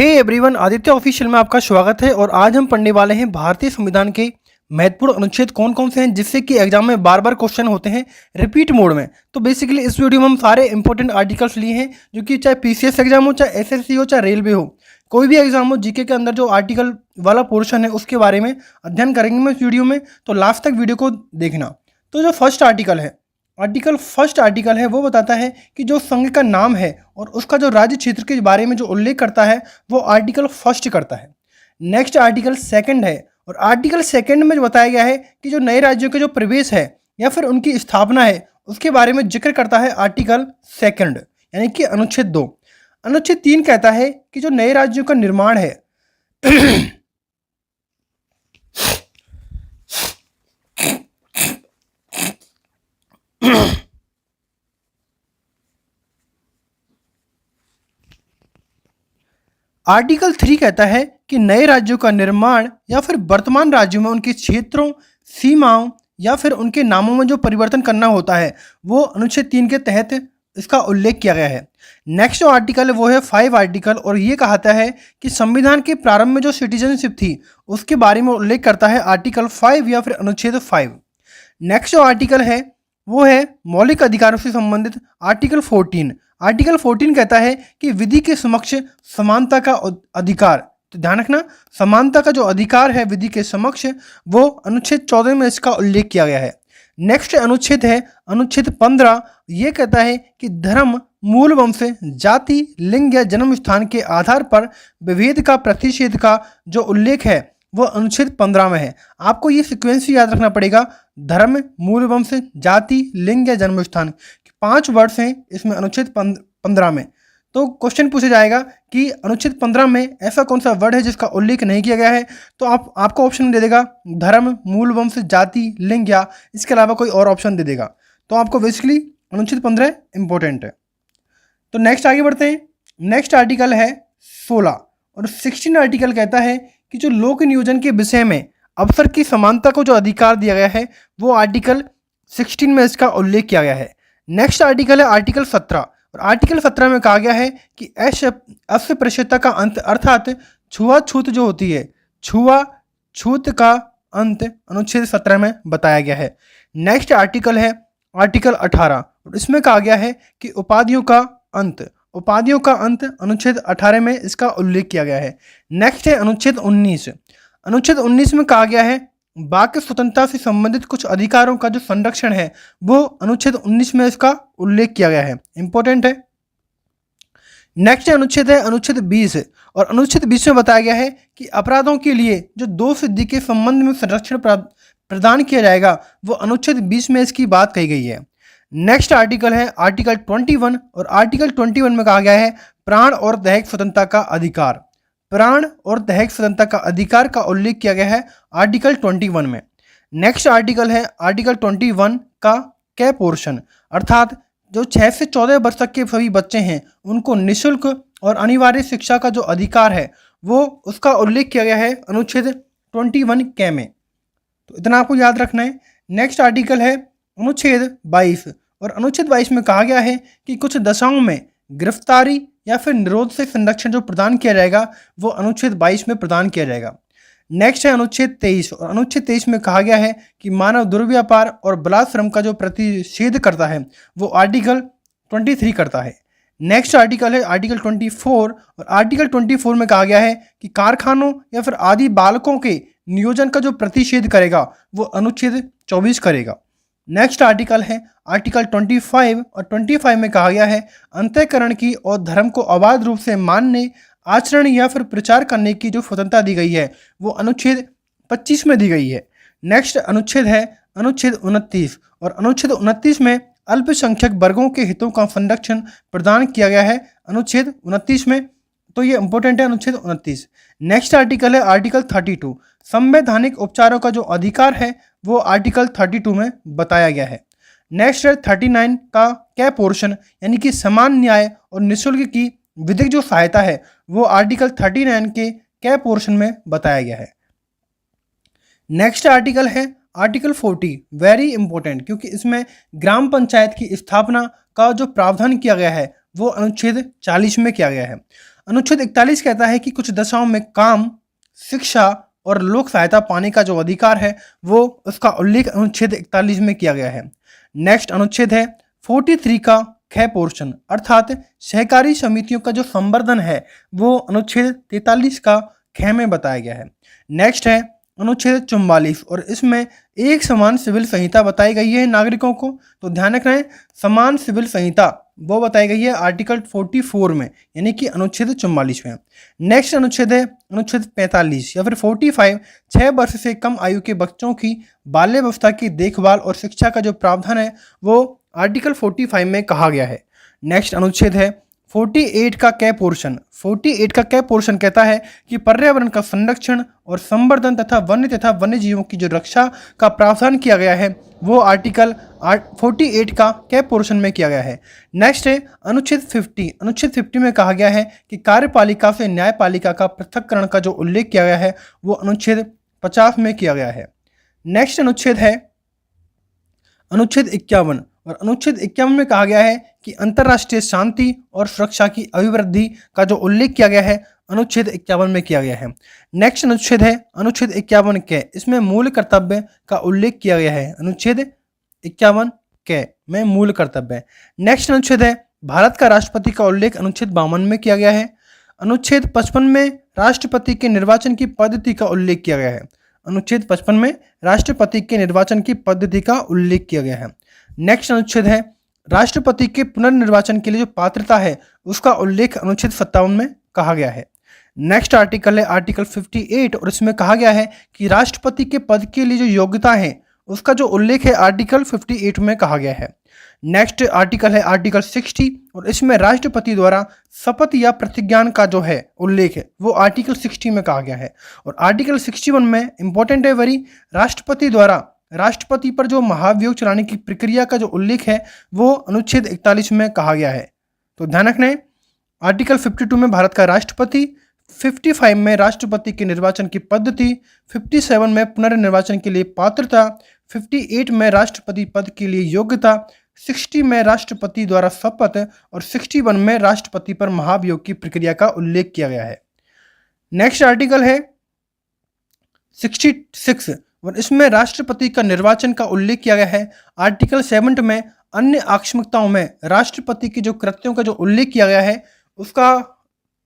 Hey everyone, Aditya official में आपका स्वागत है। और आज हम पढ़ने वाले हैं भारतीय संविधान के महत्वपूर्ण अनुच्छेद कौन कौन से हैं जिससे कि एग्जाम में बार बार क्वेश्चन होते हैं रिपीट मोड में। तो बेसिकली इस वीडियो में हम सारे इंपॉर्टेंट आर्टिकल्स लिए हैं जो कि चाहे पीसीएस एग्जाम हो, चाहे एसएससी हो, चाहे रेलवे हो, कोई भी एग्जाम हो, जीके के अंदर जो आर्टिकल वाला पोर्शन है उसके बारे में अध्ययन करेंगे मैं इस वीडियो में। तो लास्ट तक वीडियो को देखना। तो जो फर्स्ट आर्टिकल है वो बताता है कि जो संघ का नाम है और उसका जो राज्य क्षेत्र के बारे में जो उल्लेख करता है वो आर्टिकल फर्स्ट करता है। नेक्स्ट आर्टिकल सेकंड है, और आर्टिकल सेकंड में जो बताया गया है कि जो नए राज्यों के जो प्रवेश है या फिर उनकी स्थापना है उसके बारे में जिक्र करता है आर्टिकल सेकंड, यानी कि अनुच्छेद 2। अनुच्छेद 3 कहता है कि जो नए राज्यों का निर्माण है आर्टिकल 3 कहता है कि नए राज्यों का निर्माण या फिर वर्तमान राज्यों में उनके क्षेत्रों, सीमाओं या फिर उनके नामों में जो परिवर्तन करना होता है वो अनुच्छेद 3 के तहत इसका उल्लेख किया गया है। नेक्स्ट जो आर्टिकल है वो है 5 आर्टिकल, और ये कहता है कि संविधान के प्रारंभ में जो सिटीजनशिप थी उसके बारे में उल्लेख करता है आर्टिकल 5 या फिर अनुच्छेद 5। नेक्स्ट जो आर्टिकल है वो है मौलिक अधिकारों से संबंधित आर्टिकल 14। आर्टिकल 14 कहता है कि विधि के समक्ष समानता का अधिकार। तो ध्यान रखना, समानता का जो अधिकार है विधि के समक्ष वो अनुच्छेद 14 में इसका उल्लेख किया गया है। नेक्स्ट अनुच्छेद है अनुच्छेद 15। ये कहता है कि धर्म, मूल वंश, जाति, लिंग या जन्म स्थान के आधार पर विभेद का प्रतिषेध का जो उल्लेख है वो अनुच्छेद 15 में है। आपको ये सीक्वेंस याद रखना पड़ेगा, धर्म, मूल वंश, जाति, लिंग या जन्म स्थान, 5 वर्ड्स हैं इसमें अनुच्छेद 15 में। तो क्वेश्चन पूछा जाएगा कि अनुच्छेद 15 में ऐसा कौन सा वर्ड है जिसका उल्लेख नहीं किया गया है, तो आपको ऑप्शन दे देगा धर्म, मूल वंश, जाति, लिंग या इसके अलावा कोई और ऑप्शन दे देगा। तो आपको बेसिकली अनुच्छेद 15 इंपॉर्टेंट है। तो नेक्स्ट आगे बढ़ते हैं। नेक्स्ट आर्टिकल है 16, और 16 आर्टिकल कहता है कि जो लोक नियोजन के विषय में अवसर की समानता को जो अधिकार दिया गया है वो आर्टिकल 16 में इसका उल्लेख किया गया है। नेक्स्ट आर्टिकल है आर्टिकल 17, और आर्टिकल 17 में कहा गया है कि अस्पृश्यता का अंत, अर्थात छुआछूत जो होती है, छुआछूत का अंत अनुच्छेद 17 में बताया गया है। नेक्स्ट आर्टिकल है आर्टिकल 18, और इसमें कहा गया है कि उपाधियों का अंत अनुच्छेद 18 में इसका उल्लेख किया गया है। नेक्स्ट है अनुच्छेद 19। अनुच्छेद 19 में कहा गया है वाक स्वतंत्रता से संबंधित कुछ अधिकारों का जो संरक्षण है वो अनुच्छेद 19 में इसका उल्लेख किया गया है, इंपॉर्टेंट है। नेक्स्ट अनुच्छेद है अनुच्छेद 20, और अनुच्छेद 20 में बताया गया है कि अपराधों के लिए जो दोष सिद्धि के संबंध में संरक्षण प्रदान किया जाएगा वो अनुच्छेद 20 में इसकी बात कही गई है। नेक्स्ट आर्टिकल है आर्टिकल 21, और आर्टिकल 21 में कहा गया है प्राण और दैहिक स्वतंत्रता का अधिकार। प्राण और दैहिक स्वतंत्रता का अधिकार का उल्लेख किया गया है आर्टिकल 21 में। नेक्स्ट आर्टिकल है आर्टिकल 21 का कै पोर्शन, अर्थात जो 6 से 14 वर्ष तक के सभी बच्चे हैं उनको निःशुल्क और अनिवार्य शिक्षा का जो अधिकार है वो उसका उल्लेख किया गया है अनुच्छेद 21 कै में। तो इतना आपको याद रखना है। नेक्स्ट आर्टिकल है अनुच्छेद 22, और अनुच्छेद 22 में कहा गया है कि कुछ दशाओं में गिरफ्तारी या फिर निरोध से संरक्षण जो प्रदान किया जाएगा वो अनुच्छेद 22 में प्रदान किया जाएगा। नेक्स्ट है अनुच्छेद 23, और अनुच्छेद 23 में कहा गया है कि मानव दुर्व्यापार और बलात्श्रम का जो प्रतिषेध करता है वो आर्टिकल 23 करता है। नेक्स्ट आर्टिकल है आर्टिकल 24, और आर्टिकल 24 में कहा गया है कि कारखानों या फिर आदि बालकों के नियोजन का जो प्रतिषेध करेगा वो अनुच्छेद 24 करेगा। नेक्स्ट आर्टिकल है आर्टिकल 25, और 25 में कहा गया है अंतःकरण की और धर्म को अबाध रूप से मानने, आचरण या फिर प्रचार करने की जो स्वतंत्रता दी गई है वो अनुच्छेद 25 में दी गई है। नेक्स्ट अनुच्छेद है अनुच्छेद 29, और अनुच्छेद 29 में अल्पसंख्यक वर्गों के हितों का संरक्षण प्रदान किया गया है अनुच्छेद 29 में। तो ये इंपॉर्टेंट है अनुच्छेद 29। नेक्स्ट आर्टिकल है आर्टिकल 32, संवैधानिक उपचारों का जो अधिकार है वो आर्टिकल 32 में बताया गया है। नेक्स्ट है 39 का कै पोर्शन, यानी कि समान न्याय और निःशुल्क की विधिक जो सहायता है वो आर्टिकल 39 के कै पोर्शन में बताया गया है। नेक्स्ट आर्टिकल है आर्टिकल 40, वेरी इंपॉर्टेंट, क्योंकि इसमें ग्राम पंचायत की स्थापना का जो प्रावधान किया गया है वो अनुच्छेद 40 में किया गया है। अनुच्छेद 41 कहता है कि कुछ दशाओं में काम, शिक्षा और लोक सहायता पाने का जो अधिकार है वो उसका उल्लेख अनुच्छेद 41 में किया गया है। नेक्स्ट अनुच्छेद है 43 का ख पोर्शन, अर्थात सहकारी समितियों का जो संवर्धन है वो अनुच्छेद 43 का ख में बताया गया है। नेक्स्ट है अनुच्छेद 44 और इसमें एक समान सिविल संहिता बताई गई है नागरिकों को। तो ध्यान रखना, समान सिविल संहिता वो बताई गई है आर्टिकल 44 में, यानी कि अनुच्छेद 44 में। नेक्स्ट अनुच्छेद है अनुच्छेद 45 या फिर 45, 6 वर्ष से कम आयु के बच्चों की बाल्यावस्था की देखभाल और शिक्षा का जो प्रावधान है वो आर्टिकल 45 में कहा गया है। नेक्स्ट अनुच्छेद है 48 का क पोर्शन। 48 का क पोर्शन कहता है कि पर्यावरण का संरक्षण और संवर्धन तथा वन्य जीवों की जो रक्षा का प्रावधान किया गया है वो आर्टिकल 48 का क पोर्शन में किया गया है। नेक्स्ट है अनुच्छेद 50। अनुच्छेद 50 में कहा गया है कि कार्यपालिका से न्यायपालिका का पृथक्करण का जो उल्लेख किया गया है वो अनुच्छेद 50 में किया गया है। नेक्स्ट अनुच्छेद है अनुच्छेद 51 और अनुच्छेद 51 में कहा गया है कि अंतर्राष्ट्रीय शांति और सुरक्षा की अभिवृद्धि का जो उल्लेख किया गया है अनुच्छेद 51 में किया गया है। नेक्स्ट अनुच्छेद है अनुच्छेद 51 के, इसमें मूल कर्तव्य का उल्लेख किया गया है। अनुच्छेद 51 के में मूल कर्तव्य। नेक्स्ट अनुच्छेद है भारत का राष्ट्रपति का उल्लेख अनुच्छेद 52 में किया गया है। अनुच्छेद 55 में राष्ट्रपति के निर्वाचन की पद्धति का उल्लेख किया गया है। अनुच्छेद 55 में राष्ट्रपति के निर्वाचन की पद्धति का उल्लेख किया गया है। नेक्स्ट अनुच्छेद है राष्ट्रपति के पुनर्निर्वाचन के लिए जो पात्रता है उसका उल्लेख अनुच्छेद 57 में कहा गया है। नेक्स्ट आर्टिकल है आर्टिकल 58 और इसमें कहा गया है कि राष्ट्रपति के पद के लिए जो योग्यता है उसका जो उल्लेख है आर्टिकल 58 में कहा गया है। नेक्स्ट आर्टिकल है आर्टिकल 60 और इसमें राष्ट्रपति द्वारा शपथ या प्रतिज्ञान का जो है उल्लेख है वो आर्टिकल 60 में कहा गया है। और आर्टिकल 61 में इंपॉर्टेंट है वेरी, राष्ट्रपति द्वारा राष्ट्रपति पर जो महाभियोग चलाने की प्रक्रिया का जो उल्लेख है वो अनुच्छेद 41 में कहा गया है। तो ध्यान रखना, आर्टिकल 52 में भारत का राष्ट्रपति, 55 में राष्ट्रपति के निर्वाचन की पद्धति, 57 में पुनर्निर्वाचन के लिए पात्रता, 58 में राष्ट्रपति पद के लिए योग्यता, 60 में राष्ट्रपति द्वारा शपथ और 61 में राष्ट्रपति पर महाभियोग की प्रक्रिया का उल्लेख किया गया है। नेक्स्ट आर्टिकल है 66 और इसमें राष्ट्रपति का निर्वाचन का उल्लेख किया गया है। आर्टिकल 70 में अन्य आकस्मिकताओं में राष्ट्रपति के जो कृत्यों का जो उल्लेख किया गया है उसका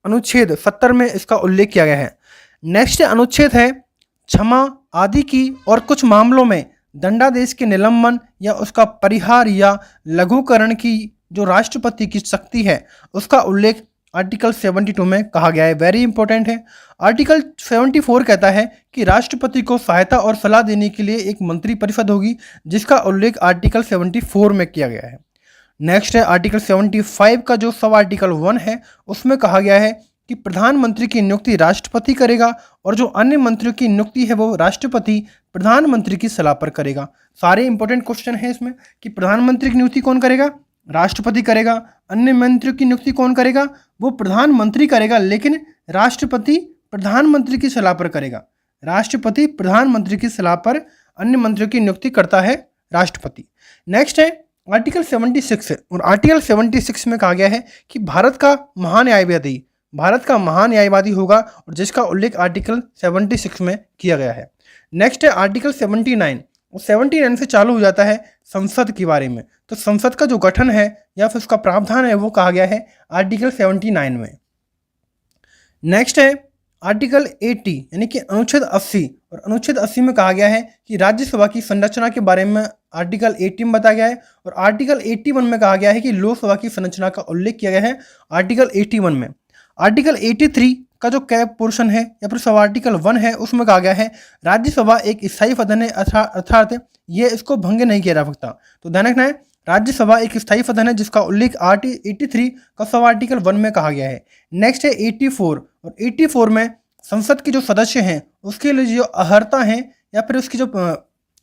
अनुच्छेद 70 में इसका उल्लेख किया गया है। नेक्स्ट अनुच्छेद है क्षमा आदि की और कुछ मामलों में दंडादेश के निलंबन या उसका परिहार या लघुकरण की जो राष्ट्रपति की शक्ति है उसका उल्लेख आर्टिकल 72 में कहा गया है। वेरी इंपॉर्टेंट है। आर्टिकल 74 कहता है कि राष्ट्रपति को सहायता और सलाह देने के लिए एक मंत्री परिषद होगी जिसका उल्लेख आर्टिकल 74 में किया गया है। नेक्स्ट है आर्टिकल 75 का जो सब आर्टिकल 1 है उसमें कहा गया है कि प्रधानमंत्री की नियुक्ति राष्ट्रपति करेगा और जो अन्य मंत्रियों की नियुक्ति है वो राष्ट्रपति प्रधानमंत्री की सलाह पर करेगा। सारे इंपॉर्टेंट क्वेश्चन है इसमें कि प्रधानमंत्री की नियुक्ति कौन करेगा, राष्ट्रपति करेगा, अन्य मंत्रियों की नियुक्ति कौन करेगा, वो प्रधानमंत्री करेगा, लेकिन राष्ट्रपति प्रधानमंत्री की सलाह पर करेगा। राष्ट्रपति प्रधानमंत्री की सलाह पर अन्य मंत्रियों की नियुक्ति करता है राष्ट्रपति। नेक्स्ट है आर्टिकल 76 और आर्टिकल 76 में कहा गया है कि भारत का महान न्यायवादी होगा और जिसका उल्लेख आर्टिकल 76 में किया गया है। नेक्स्ट है आर्टिकल 79 और 79 से चालू हो जाता है संसद के बारे में। तो संसद का जो गठन है या फिर उसका प्रावधान है वो कहा गया है आर्टिकल 79 में। नेक्स्ट है आर्टिकल 80 यानी कि अनुच्छेद 80 और अनुच्छेद 80 में कहा गया है कि राज्यसभा की संरचना के बारे में आर्टिकल 80 में बताया गया है और आर्टिकल 81 में कहा गया है कि लोकसभा की संरचना का उल्लेख किया गया है आर्टिकल 81 में। आर्टिकल 83 का जो कैप पोर्शन है या फिर सब आर्टिकल 1 है उसमें कहा गया है राज्यसभा एक स्थायी सदन है अर्थात ये इसको भंग नहीं किया जा सकता। तो ध्यान रखना है, राज्यसभा एक स्थायी सदन है जिसका उल्लेख 83 का सब आर्टिकल 1 में कहा गया है। नेक्स्ट है 84 और 84 में संसद के जो सदस्य हैं उसके लिए जो अर्हता है या फिर उसकी जो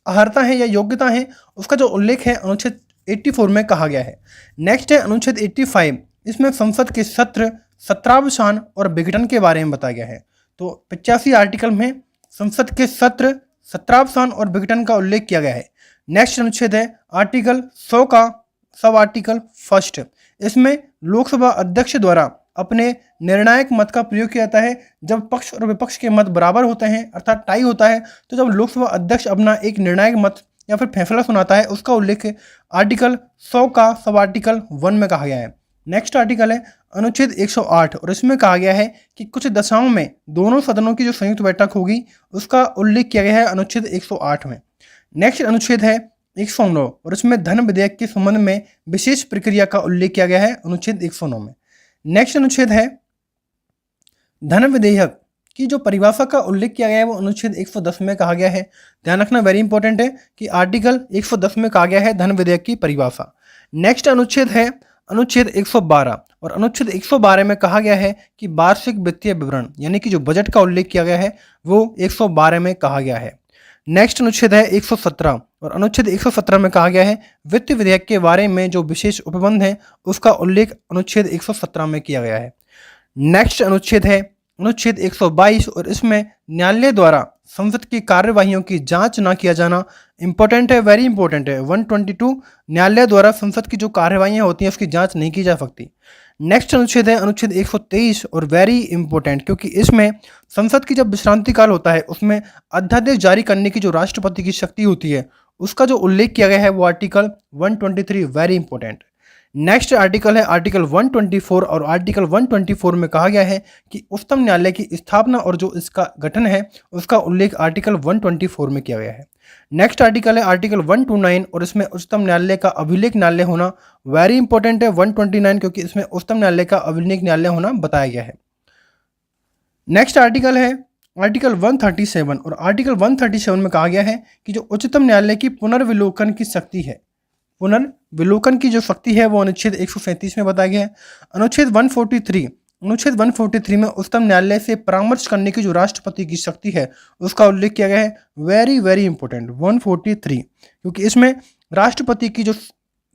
अर्हता है या योग्यता है उसका जो उल्लेख है अनुच्छेद 84 में कहा गया है। नेक्स्ट है अनुच्छेद 85, इसमें संसद के सत्र, सत्रावसान और विघटन के बारे में बताया गया है। तो 85 आर्टिकल में संसद के सत्र, सत्रावसान और विघटन का उल्लेख किया गया है। नेक्स्ट अनुच्छेद है आर्टिकल 100 का सब आर्टिकल 1, इसमें लोकसभा अध्यक्ष द्वारा अपने निर्णायक मत का प्रयोग किया जाता है जब पक्ष और विपक्ष के मत बराबर होते हैं, अर्थात टाई होता है। तो जब लोकसभा अध्यक्ष अपना एक निर्णायक मत या फिर फैसला सुनाता है, उसका उल्लेख आर्टिकल 100 का सब आर्टिकल 1 में कहा गया है। नेक्स्ट आर्टिकल है अनुच्छेद 108 और इसमें कहा गया है कि कुछ दशाओं में दोनों सदनों की जो संयुक्त बैठक होगी उसका उल्लेख किया गया है अनुच्छेद 108 में। नेक्स्ट अनुच्छेद है 109 और इसमें धन विधेयक के संबंध में विशेष प्रक्रिया का उल्लेख किया गया है अनुच्छेद 109 में। नेक्स्ट अनुच्छेद है धन विधेयक की जो परिभाषा का उल्लेख किया गया है वो अनुच्छेद 110 में कहा गया है। ध्यान रखना वेरी इंपॉर्टेंट है कि आर्टिकल 110 में कहा गया है धन विधेयक की परिभाषा। नेक्स्ट अनुच्छेद है अनुच्छेद 112 और अनुच्छेद 112 में कहा गया है कि वार्षिक वित्तीय विवरण यानी कि जो बजट का उल्लेख किया गया है वो 112 में कहा गया है। नेक्स्ट अनुच्छेद है 117 और अनुच्छेद 117 में कहा गया है वित्त विधेयक के बारे में जो विशेष उपबंध है उसका उल्लेख अनुच्छेद 117 में किया गया है। नेक्स्ट अनुच्छेद है अनुच्छेद 122 और इसमें न्यायालय द्वारा संसद की कार्यवाहियों की जांच ना किया जाना इंपॉर्टेंट है, वेरी इंपॉर्टेंट है। 122 न्यायालय द्वारा संसद की जो कार्यवाहियां होती हैं उसकी जांच नहीं की जा सकती। नेक्स्ट अनुच्छेद है अनुच्छेद 123 और वेरी इंपॉर्टेंट क्योंकि इसमें संसद की जब विश्रांति काल होता है उसमें अध्यादेश जारी करने की जो राष्ट्रपति की शक्ति होती है उसका जो उल्लेख किया गया है वो article 123, very important. Next article है आर्टिकल 124 और आर्टिकल 124 में कहा गया है कि उच्चतम न्यायालय की स्थापना और जो इसका गठन है उसका उल्लेख आर्टिकल 124 में किया गया है। नेक्स्ट आर्टिकल है आर्टिकल 129 और इसमें उच्चतम न्यायालय का अभिलेख न्यायालय होना वेरी इंपॉर्टेंट है 129 क्योंकि इसमें उच्चतम न्यायालय का अभिलेख न्यायालय होना बताया गया है। नेक्स्ट आर्टिकल है आर्टिकल 137 और आर्टिकल 137 में कहा गया है कि जो उच्चतम न्यायालय की पुनर्विलोकन की शक्ति है, पुनर्विलोकन की जो शक्ति है वो अनुच्छेद 137 में बताया गया है। अनुच्छेद 143 में उच्चतम न्यायालय से परामर्श करने की जो राष्ट्रपति की शक्ति है उसका उल्लेख किया गया है, वेरी वेरी इंपॉर्टेंट 143 क्योंकि इसमें राष्ट्रपति की जो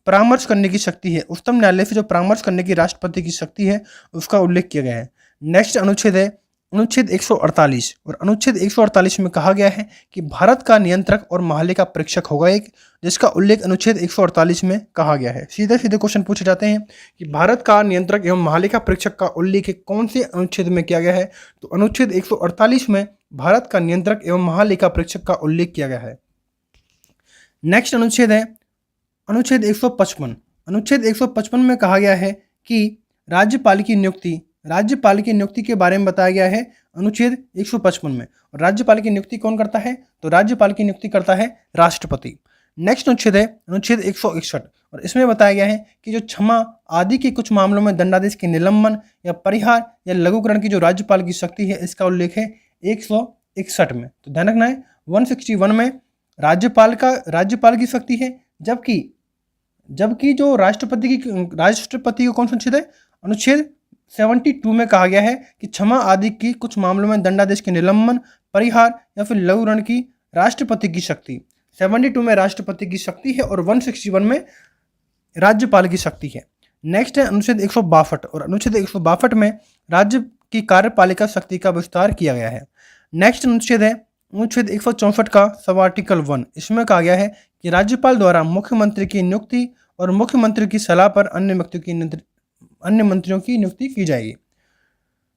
परामर्श करने की शक्ति है, उच्चतम न्यायालय से जो परामर्श करने की राष्ट्रपति की शक्ति है उसका उल्लेख किया गया है। नेक्स्ट अनुच्छेद है अनुच्छेद 148 और अनुच्छेद 148 में कहा गया है कि भारत का नियंत्रक और महालेखा परीक्षक होगा एक, जिसका उल्लेख अनुच्छेद 148 में कहा गया है। सीधे सीधे क्वेश्चन पूछे जाते हैं कि भारत का नियंत्रक एवं महालेखा परीक्षक का उल्लेख कौन से अनुच्छेद में किया गया है, तो अनुच्छेद 148 में भारत का नियंत्रक एवं महालेखा परीक्षक का उल्लेख किया गया है। नेक्स्ट अनुच्छेद है अनुच्छेद 155। अनुच्छेद 155 में कहा गया है कि राज्यपाल की नियुक्ति के बारे में बताया गया है अनुच्छेद 155 में। और राज्यपाल की नियुक्ति कौन करता है, तो राज्यपाल की नियुक्ति करता है राष्ट्रपति। नेक्स्ट अनुच्छेद है अनुच्छेद 161 और इसमें बताया गया है कि जो क्षमा आदि के कुछ मामलों में दंडादेश के निलंबन या परिहार या लघुकरण की जो राज्यपाल की शक्ति है इसका उल्लेख है 161 में। तो ध्यान रखना है 161 में राज्यपाल की शक्ति है, जबकि जो राष्ट्रपति को कौन सा अनुच्छेद है, अनुच्छेद 72 में कहा गया है कि क्षमा आदि की कुछ मामलों में दंडादेश के निलंबन, परिहार या फिर लघुकरण की राष्ट्रपति की शक्ति। 72 में राष्ट्रपति की शक्ति है और 161 में राज्यपाल की शक्ति है। नेक्स्ट है अनुच्छेद 162 और अनुच्छेद 162 में राज्य की कार्यपालिका शक्ति का विस्तार किया गया है। नेक्स्ट अनुच्छेद है अनुच्छेद 164 का सब आर्टिकल 1। इसमें कहा गया है कि राज्यपाल द्वारा मुख्यमंत्री की नियुक्ति और मुख्यमंत्री की सलाह पर अन्य मंत्रियों की नियुक्ति की जाएगी।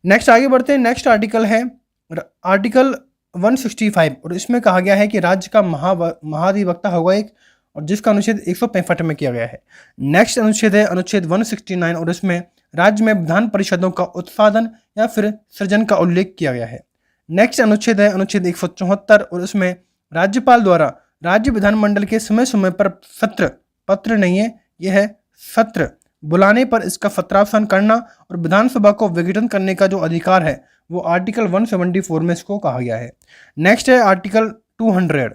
नेक्स्ट आगे बढ़ते हैं। नेक्स्ट आर्टिकल है आर्टिकल 165 और इसमें कहा गया है कि राज्य का महाधिवक्ता होगा एक, और जिसका अनुच्छेद 165 में किया गया है। नेक्स्ट अनुच्छेद है अनुच्छेद 169 और इसमें राज्य में विधान परिषदों का उत्पादन या फिर सृजन का उल्लेख किया गया है। नेक्स्ट अनुच्छेद है अनुच्छेद 174 और इसमें राज्यपाल द्वारा राज्य विधानमंडल के समय समय पर सत्र बुलाने पर इसका पत्रावसान करना और विधानसभा को विघटन करने का जो अधिकार है वो आर्टिकल 174 में इसको कहा गया है। नेक्स्ट है आर्टिकल 200।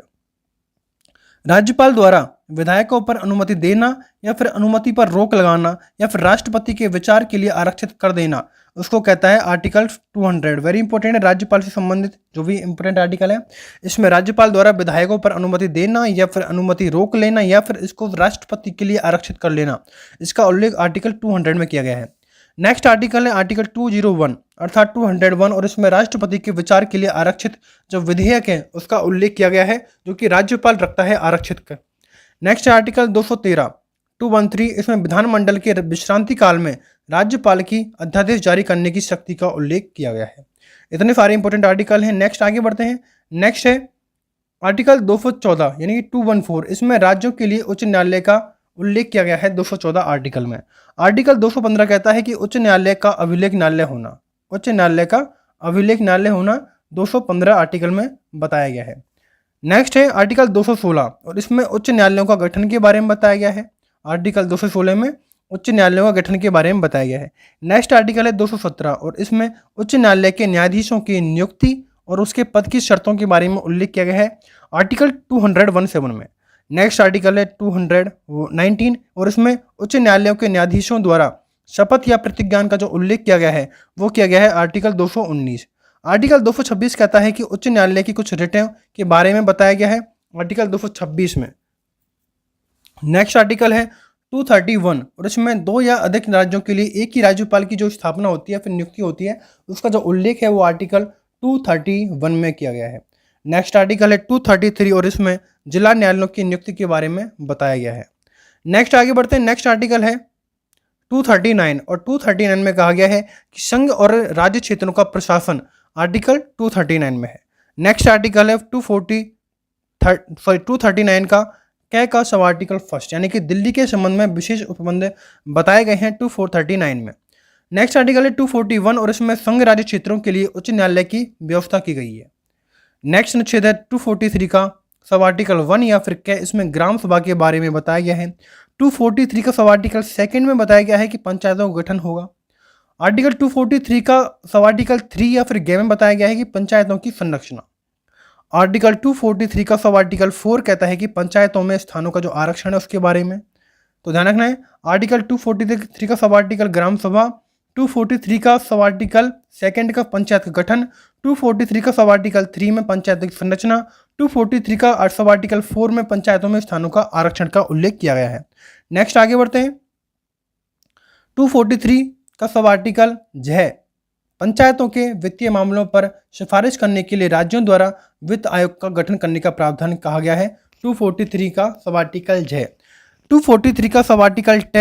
राज्यपाल द्वारा विधायकों पर अनुमति देना या फिर अनुमति पर रोक लगाना या फिर राष्ट्रपति के विचार के लिए आरक्षित कर देना उसको कहता है आर्टिकल 200। वेरी इंपॉर्टेंट है, राज्यपाल से संबंधित जो भी इंपॉर्टेंट आर्टिकल है। इसमें राज्यपाल द्वारा विधायकों पर अनुमति देना या फिर अनुमति रोक लेना या फिर इसको राष्ट्रपति के लिए आरक्षित कर लेना, इसका उल्लेख आर्टिकल 200 में किया गया है। नेक्स्ट आर्टिकल है आर्टिकल 201 अर्थात 201 और इसमें राष्ट्रपति के विचार के लिए आरक्षित जो विधेयक है उसका उल्लेख किया गया है जो कि राज्यपाल रखता है आरक्षित कर। नेक्स्ट आर्टिकल 213 इसमें विधानमंडल के विश्रांति काल में राज्यपाल की अध्यादेश जारी करने की शक्ति का उल्लेख किया गया है। इतने सारे इंपॉर्टेंट आर्टिकल हैं। नेक्स्ट आगे बढ़ते हैं। नेक्स्ट है आर्टिकल 214 यानी कि 214। इसमें राज्यों के लिए उच्च न्यायालय का उल्लेख किया गया है 214 आर्टिकल में। आर्टिकल 215 कहता है कि उच्च न्यायालय का अभिलेख न्यायालय होना, उच्च न्यायालय का अभिलेख न्यायालय होना 215 आर्टिकल में बताया गया है। नेक्स्ट है आर्टिकल 216 और इसमें उच्च न्यायालयों का गठन के बारे में बताया गया है। आर्टिकल 216 में उच्च न्यायालयों का गठन के बारे में बताया गया है। नेक्स्ट आर्टिकल है 217 और इसमें उच्च न्यायालय के न्यायाधीशों की नियुक्ति और उसके पद की शर्तों के बारे में उल्लेख किया गया है आर्टिकल 217 में। नेक्स्ट आर्टिकल है 219 और इसमें उच्च न्यायालयों के न्यायाधीशों द्वारा शपथ या प्रतिज्ञान का जो उल्लेख किया गया है वो किया गया है आर्टिकल 219। आर्टिकल 226 कहता है कि उच्च न्यायालय की कुछ रिटों के बारे में बताया गया है आर्टिकल 226 में। नेक्स्ट आर्टिकल है 231 और इसमें दो या अधिक राज्यों के लिए एक ही राज्यपाल की जो स्थापना होती है फिर नियुक्ति होती है उसका जो उल्लेख है वो आर्टिकल 231 में किया गया है। नेक्स्ट आर्टिकल है 233 और इसमें जिला न्यायालयों की नियुक्ति के बारे में बताया गया है। नेक्स्ट आगे बढ़ते हैं। नेक्स्ट आर्टिकल है 239 और 239 में कहा गया है कि संघ और राज्य क्षेत्रों का प्रशासन आर्टिकल 239 में है। नेक्स्ट आर्टिकल है 239 का सब आर्टिकल फर्स्ट यानी कि दिल्ली के संबंध में विशेष उपबंध बताए गए हैं 239 में। नेक्स्ट आर्टिकल है 241 और इसमें संघ राज्य क्षेत्रों के लिए उच्च न्यायालय की व्यवस्था की गई है। नेक्स्ट अनुच्छेद है 243 का सब आर्टिकल 1 या फिर क्या, इसमें ग्राम सभा के बारे में बताया गया है। 243 का सब आर्टिकल सेकेंड में बताया गया है कि पंचायतों का गठन होगा। आर्टिकल 243 का सब आर्टिकल 3 या फिर गे में बताया गया है कि पंचायतों की संरचना। आर्टिकल 243 का सब आर्टिकल 4 कहता है कि पंचायतों में स्थानों का जो आरक्षण है उसके बारे में, तो ध्यान रखना है। आर्टिकल 243 का सब आर्टिकल ग्राम सभा, 243 का सब आर्टिकल सेकेंड का पंचायत का गठन, 243 का सब आर्टिकल 3 में पंचायत की संरचना, 243 का सब आर्टिकल 4 में पंचायतों में स्थानों का आरक्षण का उल्लेख किया गया है। नेक्स्ट आगे बढ़ते हैं। 243 का सब आर्टिकल ज पंचायतों के वित्तीय मामलों पर सिफारिश करने के लिए राज्यों द्वारा वित्त आयोग का गठन करने का प्रावधान कहा गया है 243 का सब आर्टिकल ज। 243 का सब आर्टिकल ट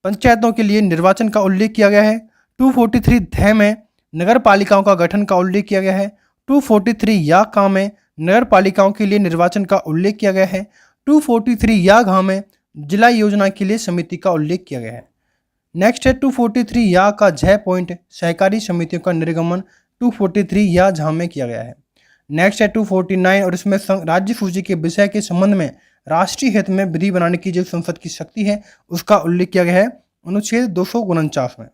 पंचायतों के लिए निर्वाचन का उल्लेख किया गया है। 243 ध में नगर पालिकाओं का गठन का उल्लेख किया गया है। 243 या का में नगर पालिकाओं के लिए निर्वाचन का उल्लेख किया गया है। 243 या घ में जिला योजना के लिए समिति का उल्लेख किया गया है। नेक्स्ट है 243 या का झ पॉइंट सहकारी समितियों का निर्गमन 243 या झ में किया गया है। नेक्स्ट है 249 और इसमें राज्य सूची के विषय के संबंध में राष्ट्रीय हित में विधि बनाने की जो संसद की शक्ति है उसका उल्लेख किया गया है अनुच्छेद 249 में।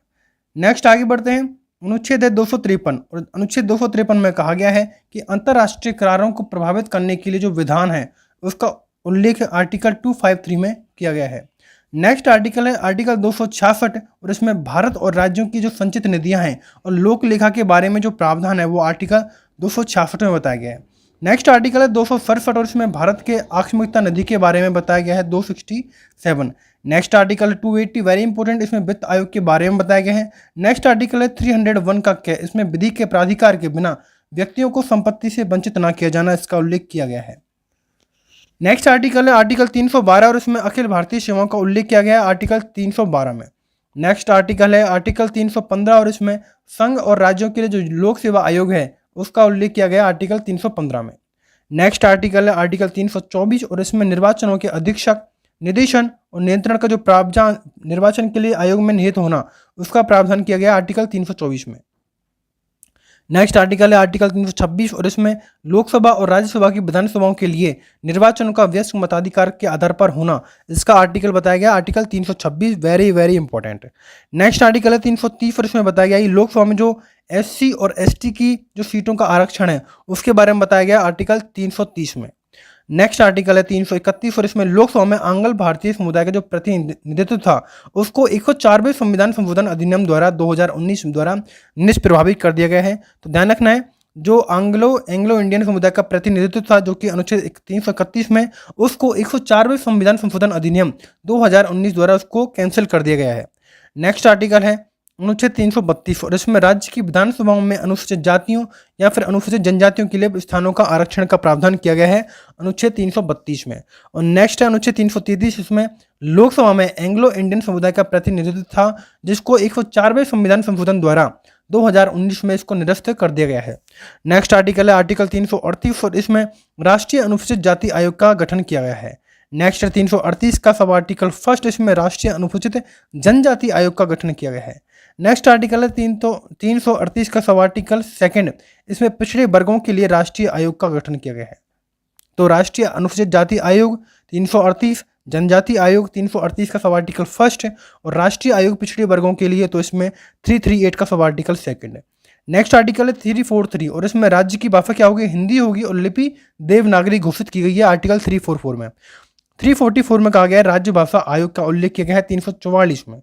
नेक्स्ट आगे बढ़ते हैं। अनुच्छेद है 253 और अनुच्छेद 253 में कहा गया है कि अंतर्राष्ट्रीय करारों को प्रभावित करने के लिए जो विधान है उसका उल्लेख आर्टिकल 253 में किया गया है। नेक्स्ट आर्टिकल है आर्टिकल 266 और इसमें भारत और राज्यों की जो संचित निधियां हैं और लोक लेखा के बारे में जो प्रावधान है वो आर्टिकल 266 में बताया गया है। नेक्स्ट आर्टिकल है 267 और इसमें भारत के आकस्मिकता निधि के बारे में बताया गया है 267। नेक्स्ट आर्टिकल है 280 वेरी इंपॉर्टेंट, इसमें वित्त आयोग के बारे में बताया गया है। नेक्स्ट आर्टिकल है 301 का क्या, इसमें विधि के प्राधिकार के बिना व्यक्तियों को संपत्ति से वंचित न किया जाना इसका उल्लेख किया गया है। नेक्स्ट आर्टिकल है आर्टिकल 312 और इसमें अखिल भारतीय सेवाओं का उल्लेख किया गया है आर्टिकल 312 में। नेक्स्ट आर्टिकल है आर्टिकल 315 और इसमें संघ और राज्यों के लिए जो लोक सेवा आयोग है उसका उल्लेख किया गया आर्टिकल 315 में। नेक्स्ट आर्टिकल है आर्टिकल 324 और इसमें निर्वाचनों के अधीक्षक निदेशन और नियंत्रण का जो प्रावधान निर्वाचन के लिए आयोग में निहित होना उसका प्रावधान किया गया आर्टिकल 324 में। नेक्स्ट आर्टिकल है आर्टिकल 326 और इसमें लोकसभा और राज्यसभा की विधानसभाओं के लिए निर्वाचनों का वयस्क मताधिकार के आधार पर होना इसका आर्टिकल बताया गया article 326 very very important. Next article है 330 और इसमें बताया गया कि लोकसभा में जो एससी और एसटी की जो सीटों का आरक्षण है उसके बारे में बताया गया आर्टिकल 330 में। नेक्स्ट आर्टिकल है 331 और इसमें लोकसभा में आंग्ल भारतीय समुदाय का जो प्रतिनिधित्व था उसको 104वें संविधान संशोधन अधिनियम द्वारा 2019 द्वारा निष्प्रभावित कर दिया गया है। तो ध्यान रखना है जो एंग्लो इंडियन समुदाय का प्रतिनिधित्व था जो कि अनुच्छेद 331 में उसको 104वें संविधान संशोधन अधिनियम 2019 द्वारा उसको कैंसिल कर दिया गया है। नेक्स्ट आर्टिकल है अनुच्छेद 332 और इसमें राज्य की विधानसभाओं में अनुसूचित जातियों या फिर अनुसूचित जनजातियों के लिए स्थानों का आरक्षण का प्रावधान किया गया है अनुच्छेद 332 में। और नेक्स्ट है अनुच्छेद 333, इसमें लोकसभा में एंग्लो इंडियन समुदाय का प्रतिनिधित्व था, जिसको 104वें संविधान संशोधन द्वारा 2019 में इसको निरस्त कर दिया गया है। नेक्स्ट आर्टिकल है आर्टिकल 338 और इसमें राष्ट्रीय अनुसूचित जाति आयोग का गठन किया गया है। नेक्स्ट है 338 का सब आर्टिकल फर्स्ट, इसमें राष्ट्रीय अनुसूचित जनजाति आयोग का गठन किया गया है। नेक्स्ट आर्टिकल है 338 का सब आर्टिकल सेकेंड, इसमें पिछड़े वर्गों के लिए राष्ट्रीय आयोग का गठन किया गया है। तो राष्ट्रीय अनुसूचित जाति आयोग 338, जनजाति आयोग 338 का सब आर्टिकल फर्स्ट है, और राष्ट्रीय आयोग पिछड़े वर्गों के लिए तो इसमें 338 का सब आर्टिकल सेकेंड है। नेक्स्ट आर्टिकल है 343 और इसमें राज्य की भाषा क्या होगी, हिंदी होगी, और लिपि देवनागरी घोषित की गई है आर्टिकल 344 में। 344 में कहा गया है राज्य भाषा आयोग का उल्लेख किया गया है 344 में।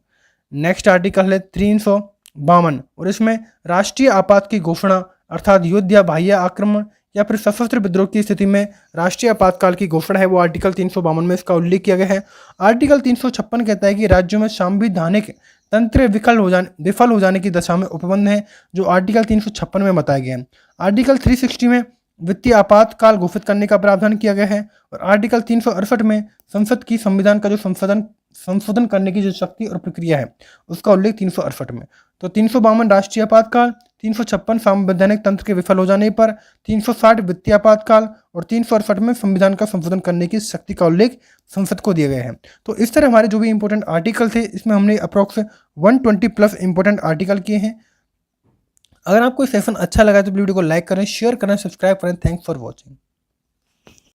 नेक्स्ट आर्टिकल है 352 और इसमें राष्ट्रीय आपात की घोषणा अर्थात युद्ध या बाह्य आक्रमण या फिर सशस्त्र विद्रोह की स्थिति में राष्ट्रीय आपातकाल की घोषणा है, वो आर्टिकल 352 में इसका उल्लेख किया गया है। आर्टिकल 356 कहता है कि राज्यों में संवैधानिक तंत्र विफल हो जाने की दशा में उपबंध है, जो आर्टिकल 356 में बताया गया है। आर्टिकल 360 में वित्तीय आपातकाल घोषित करने का प्रावधान किया गया है, और आर्टिकल 368 में संसद की संविधान का जो संशोधन करने की जो शक्ति और प्रक्रिया है उसका उल्लेख 368 में। तो 352 राष्ट्रीय आपातकाल, 356 संवैधानिक तंत्र के विफल हो जाने पर, 360 वित्तीय आपातकाल और 368 में संविधान का संशोधन करने की शक्ति का उल्लेख संसद को दिए गए हैं। तो इस तरह हमारे जो भी इंपॉर्टेंट आर्टिकल थे इसमें हमने अप्रॉक्स 120 प्लस इंपॉर्टेंट आर्टिकल किए हैं। अगर आपको सेशन अच्छा लगा तो वीडियो को लाइक करें, शेयर करें, सब्सक्राइब करें। Thanks for watching.